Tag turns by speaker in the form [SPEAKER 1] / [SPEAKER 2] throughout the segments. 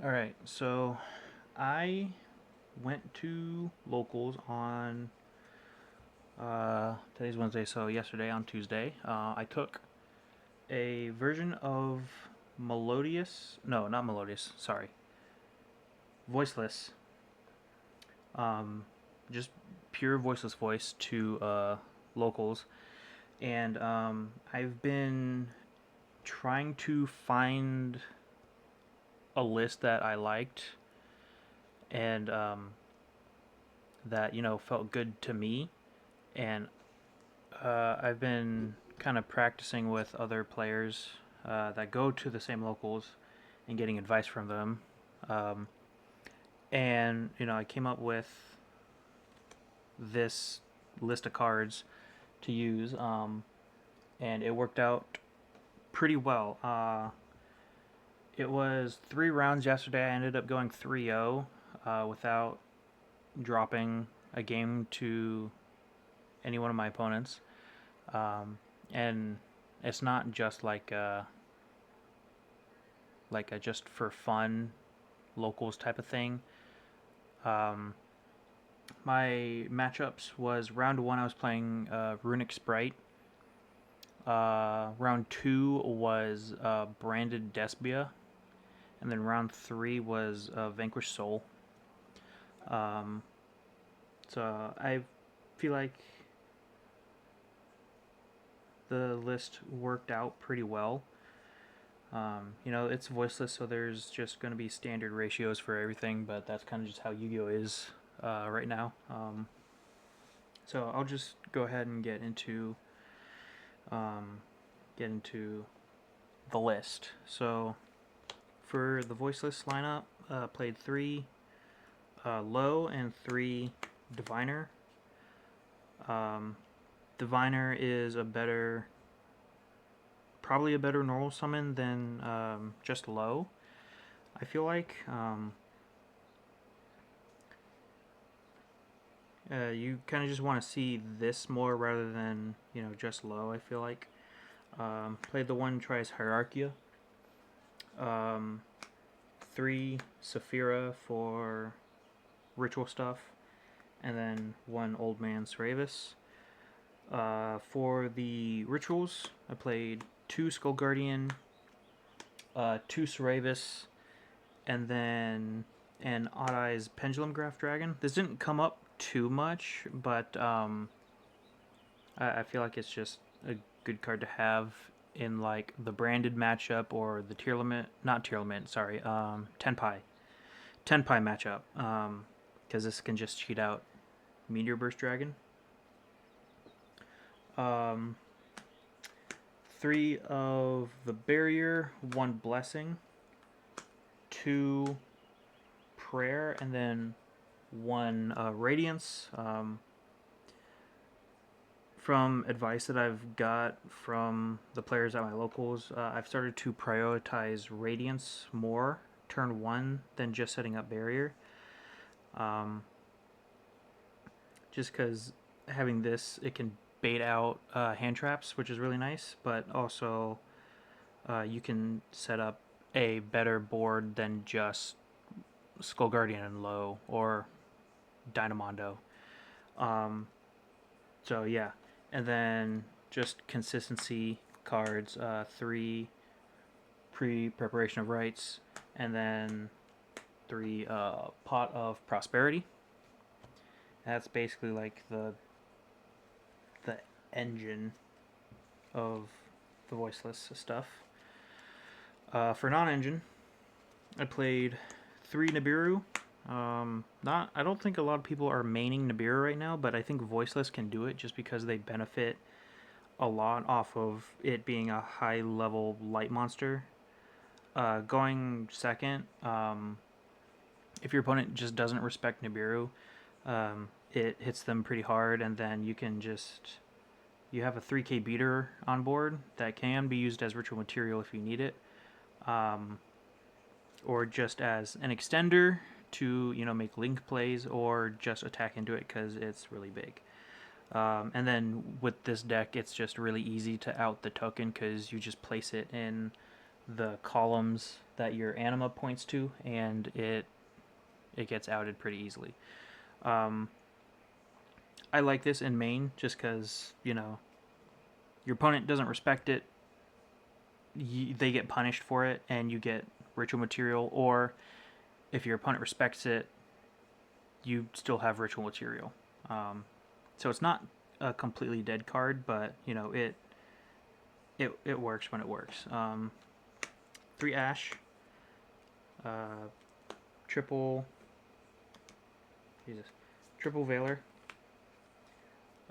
[SPEAKER 1] Alright, so I went to locals on today's Wednesday, so yesterday on Tuesday. I took a version of Melodious, no, not Melodious, sorry, Voiceless, um, just pure voiceless voice to locals, and I've been trying to find a list that I liked and that felt good to me, and I've been kind of practicing with other players that go to the same locals and getting advice from them. Um, and I came up with this list of cards to use, and it worked out pretty well. It was 3 rounds yesterday. I ended up going 3-0 without dropping a game to any one of my opponents. And it's not just like a just for fun locals type of thing. Um, my matchups was round one. I was playing Runic Sprite. Round two was Branded Despia, and then round three was Vanquished Soul. Um, so I feel like the list worked out pretty well. It's voiceless, so there's just going to be standard ratios for everything, but that's kind of just how Yu-Gi-Oh is right now. So I'll just go ahead and um, get into the list. So for the voiceless lineup, played 3 low and 3 diviner. Um, diviner is probably a better normal summon than just low. I feel like you kind of just want to see this more rather than just low. I feel like played the one tries Hierarchia, um, 3 Saphira for ritual stuff, and then 1 Old Man Sravis. For the rituals, I played 2 Skull Guardian, 2 Sravis, and then an Odd Eyes Pendulum Graph Dragon. This didn't come up too much, but I feel like it's just a good card to have in like the branded matchup or the tier limit, not tier limit, sorry, Tenpai matchup, because this can just cheat out Meteor Burst Dragon. Um, 3 of the Barrier, 1 Blessing, 2 Prayer, and then 1 Radiance. From advice that I've got from the players at my locals, I've started to prioritize Radiance more turn 1 than just setting up Barrier. Um, just because having this, it can bait out hand traps, which is really nice, but also you can set up a better board than just Skull Guardian and low or Dynamondo. Um, so yeah, and then just consistency cards, 3 pre-preparation of rights, and then 3 pot of prosperity. That's basically like the engine of the voiceless stuff. For non-engine, I played 3 Nibiru. I don't think a lot of people are maining Nibiru right now, but I think voiceless can do it just because they benefit a lot off of it being a high level light monster. Going second, if your opponent just doesn't respect Nibiru, it hits them pretty hard, and then you have a 3k beater on board that can be used as ritual material if you need it, or just as an extender to make link plays, or just attack into it because it's really big. And then with this deck, it's just really easy to out the token because you just place it in the columns that your anima points to, and it gets outed pretty easily. Um, I like this in main just because, you know, your opponent doesn't respect it, they get punished for it, and you get ritual material, or if your opponent respects it, you still have ritual material. So it's not a completely dead card, but you know it works when it works. 3 ash, uh, triple Jesus, triple Veiler,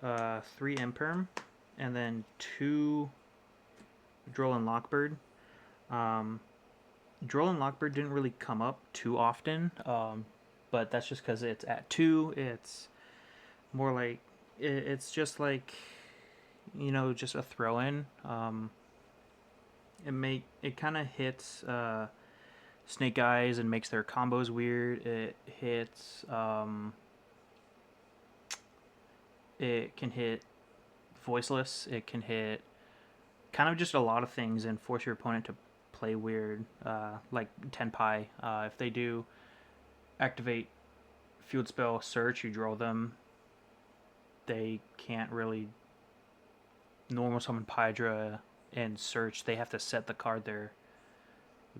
[SPEAKER 1] 3 imperm, and then 2 Droll and Lockbird. Um, Droll and Lockbird didn't really come up too often, but that's just because it's at 2. It's more like it's just like, you know, just a throw in. It kind of hits Snake Eyes and makes their combos weird. It hits it can hit Voiceless. It can hit kind of just a lot of things and force your opponent to play weird, like Tenpai. If they do activate field spell search, you draw them. They can't really normal summon Pydra and search. They have to set the card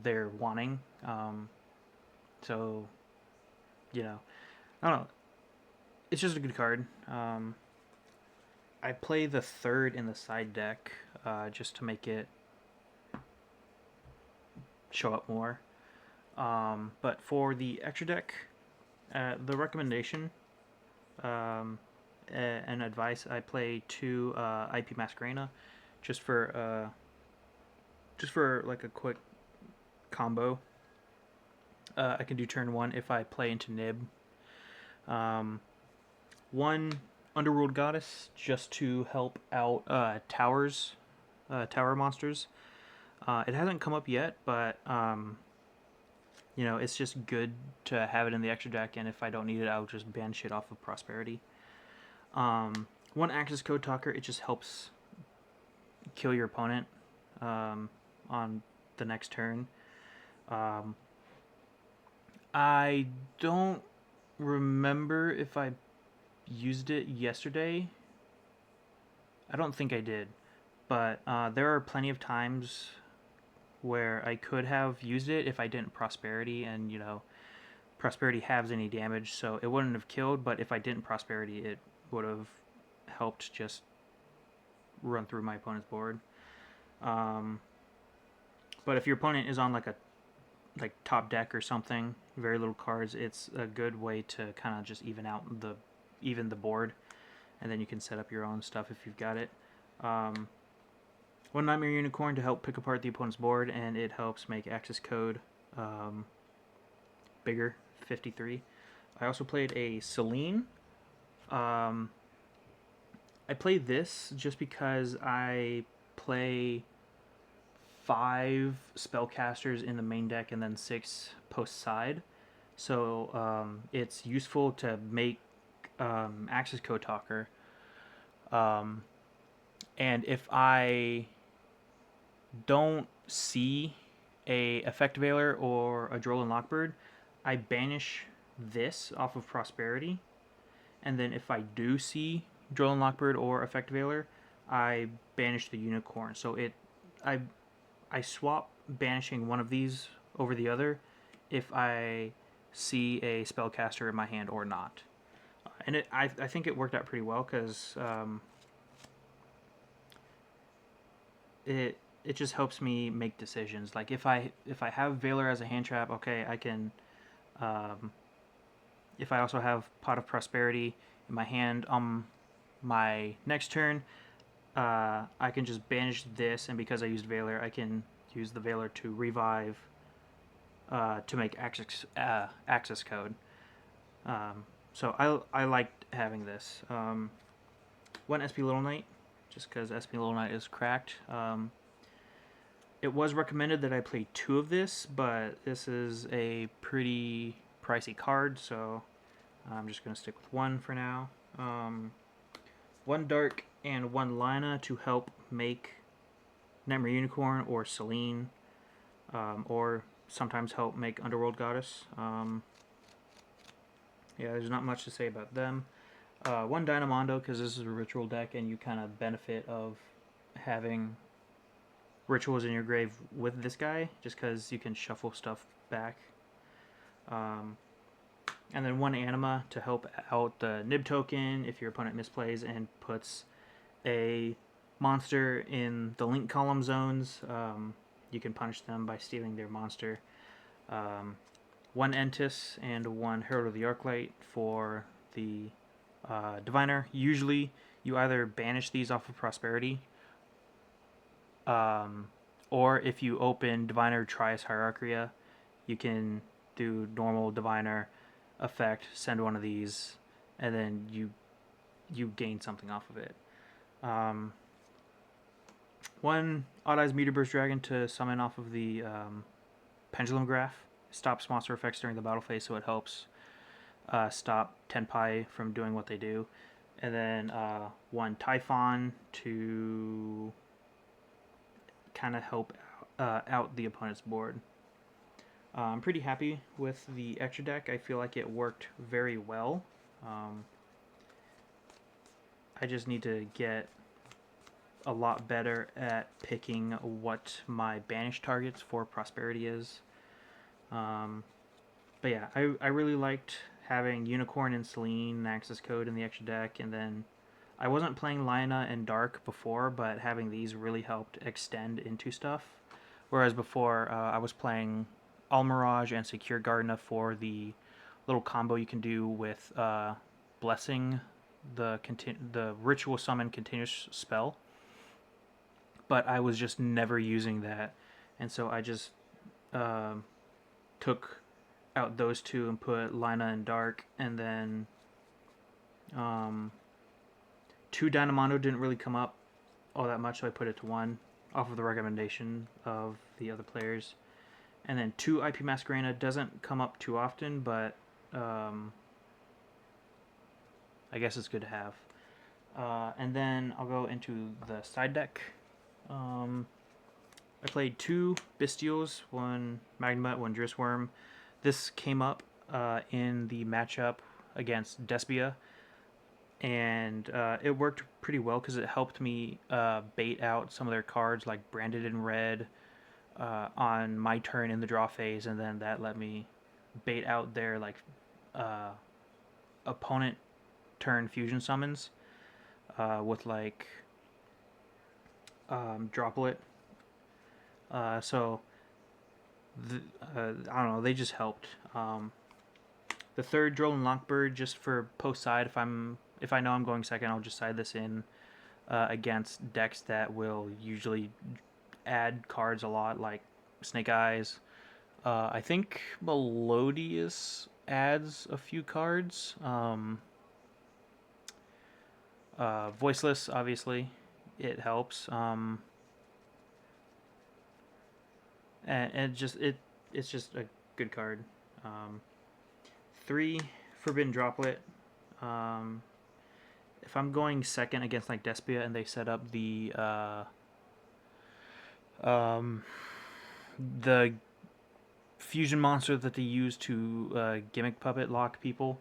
[SPEAKER 1] they're wanting. So you know, I don't know. It's just a good card. I play the 3rd in the side deck just to make it show up more. But for the extra deck, the recommendation and advice, I play 2 IP Masquerena just for like a quick combo. I can do turn 1 if I play into Nib. 1 Underworld Goddess just to help out tower monsters. It hasn't come up yet, but you know, it's just good to have it in the extra deck, and if I don't need it, I'll just banish it off of Prosperity. 1 Access Code Talker, it just helps kill your opponent on the next turn. I don't remember if I used it yesterday. I don't think I did, but there are plenty of times where I could have used it if I didn't Prosperity, and you know, Prosperity halves any damage, so it wouldn't have killed, but if I didn't Prosperity, it would have helped just run through my opponent's board. But if your opponent is on like top deck or something, very little cards, it's a good way to kind of just even the board, and then you can set up your own stuff if you've got it. 1 Nightmare Unicorn to help pick apart the opponent's board, and it helps make access code bigger, 53. I also played a Celine. I played this just because I play 5 spellcasters in the main deck and then 6 post side. So it's useful to make Access Code Talker. And if I don't see a Effect Veiler or a Droll and Lockbird, I banish this off of Prosperity. And then if I do see Droll and Lockbird or Effect Veiler, I banish the Unicorn. So I swap banishing one of these over the other if I see a spellcaster in my hand or not. And I think it worked out pretty well because it just helps me make decisions. Like if I have Veiler as a hand trap, okay, I can. If I also have Pot of Prosperity in my hand on my next turn, I can just banish this, and because I used Veiler, I can use the Veiler to revive to make access code. So I liked having this. 1 SP Little Knight, just because SP Little Knight is cracked. It was recommended that I play 2 of this, but this is a pretty pricey card, so I'm just going to stick with 1 for now. 1 Dark and 1 Lina to help make Nightmare Unicorn or Celine. or sometimes help make Underworld Goddess. Yeah, there's not much to say about them. One Dynamondo, because this is a ritual deck, and you kind of benefit of having rituals in your grave with this guy, just because you can shuffle stuff back. Um, and then one Anima to help out the Nib token if your opponent misplays and puts a monster in the link column zones. You can punish them by stealing their monster. One Entis and one Herald of the Arclight for the Diviner. Usually, you either banish these off of Prosperity, or if you open Diviner Trias Hierarchia, you can do normal Diviner effect, send one of these, and then you gain something off of it. One Odd Eyes Meteor Burst Dragon to summon off of the Pendulum Graph. Stops monster effects during the battle phase, so it helps stop Tenpai from doing what they do. And then one Typhon to kind of help out the opponent's board. I'm pretty happy with the extra deck. I feel like it worked very well. I just need to get a lot better at picking what my banish targets for Prosperity is. But yeah, I really liked having Unicorn and Selene, Access Code in the extra deck, and then I wasn't playing Lina and Dark before, but having these really helped extend into stuff. Whereas before, I was playing Almirage and Secure Gardena for the little combo you can do with Blessing, the Ritual Summon continuous spell. But I was just never using that, and so I just took out those two and put Lina and Dark, and then two Dynamondo didn't really come up all that much, so I put it to one off of the recommendation of the other players. And then two IP Masquerena doesn't come up too often, but I guess it's good to have. And then I'll go into the side deck. I played two Bestials, one Magnemite, one Drissworm. This came up in the matchup against Despia, and it worked pretty well because it helped me bait out some of their cards, like Branded in Red, on my turn in the draw phase, and then that let me bait out their opponent turn fusion summons with Droplet. So I don't know, they just helped. The third Droll Lockbird, just for post side, if I know I'm going second, I'll just side this in against decks that will usually add cards a lot, like Snake Eyes. I think Melodious adds a few cards. Voiceless, obviously, it helps. And it's just a good card. 3 Forbidden Droplet. If I'm going second against like Despia and they set up the fusion monster that they use to gimmick puppet lock people,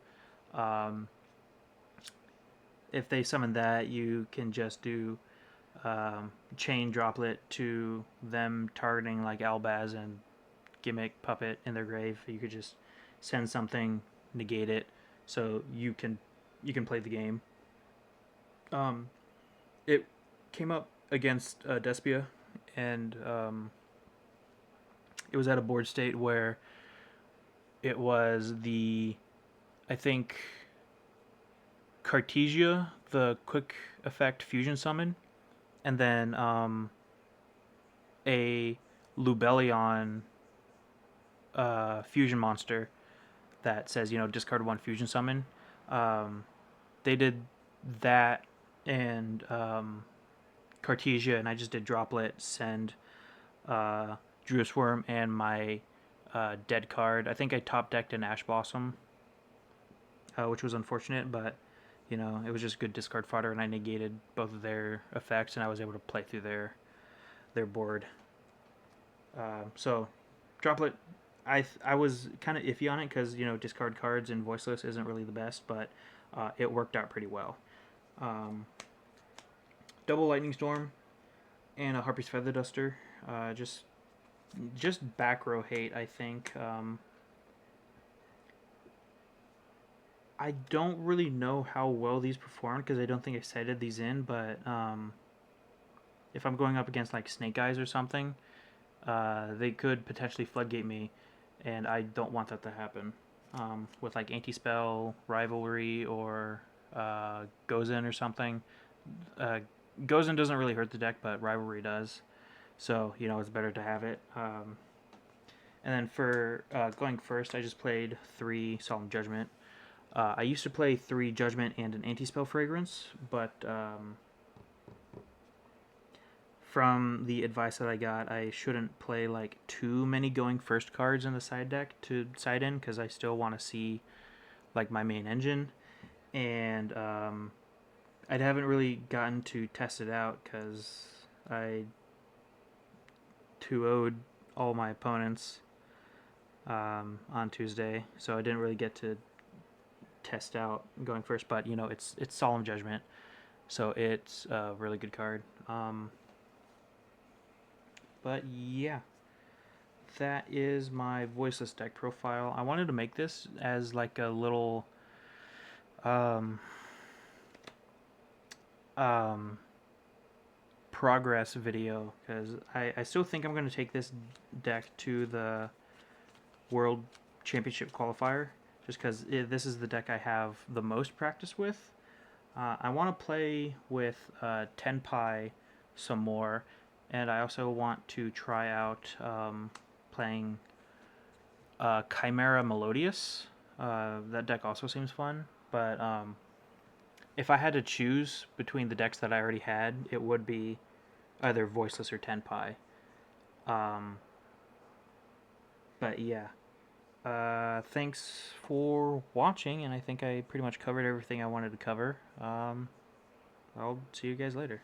[SPEAKER 1] if they summon that, you can just do chain Droplet to them targeting like Albaz and gimmick puppet in their grave. You could just send something, negate it, so you can play the game. It came up against Despia, and it was at a board state where it was I think Cartesia, the quick effect fusion summon, and then a Lubellion fusion monster that says, discard one fusion summon. They did that and Cartesia, and I just did Droplet, send Druid Worm, and my dead card. I think I top decked an Ash Blossom, which was unfortunate, but it was just good discard fodder, and I negated both of their effects, and I was able to play through their board. So Droplet, I was kind of iffy on it because discard cards in Voiceless isn't really the best, but it worked out pretty well. Um, Double Lightning Storm and a Harpy's Feather Duster. Just back row hate, I think. I don't really know how well these performed because I don't think I cited these in, but if I'm going up against like Snake Eyes or something, they could potentially floodgate me, and I don't want that to happen. With like Anti-Spell, Rivalry, or Gozen or something. Uh, Gozen doesn't really hurt the deck, but Rivalry does. So, it's better to have it. And then for going first, I just played 3 Solemn Judgment. I used to play 3 Judgment and an Anti-Spell Fragrance, but from the advice that I got, I shouldn't play like too many going first cards in the side deck to side in because I still want to see like my main engine, and I haven't really gotten to test it out because I 2-0'd all my opponents on Tuesday, so I didn't really get to test out going first. But it's Solemn Judgment, so it's a really good card. But yeah, that is my Voiceless deck profile. I wanted to make this as like a little um, um, progress video because I still think I'm going to take this deck to the World Championship qualifier just because this is the deck I have the most practice with. I want to play with Tenpai some more, and I also want to try out playing Chimera Melodious. That deck also seems fun, but if I had to choose between the decks that I already had, it would be either Voiceless or Tenpai. Um, but yeah, thanks for watching, and I think I pretty much covered everything I wanted to cover. I'll see you guys later.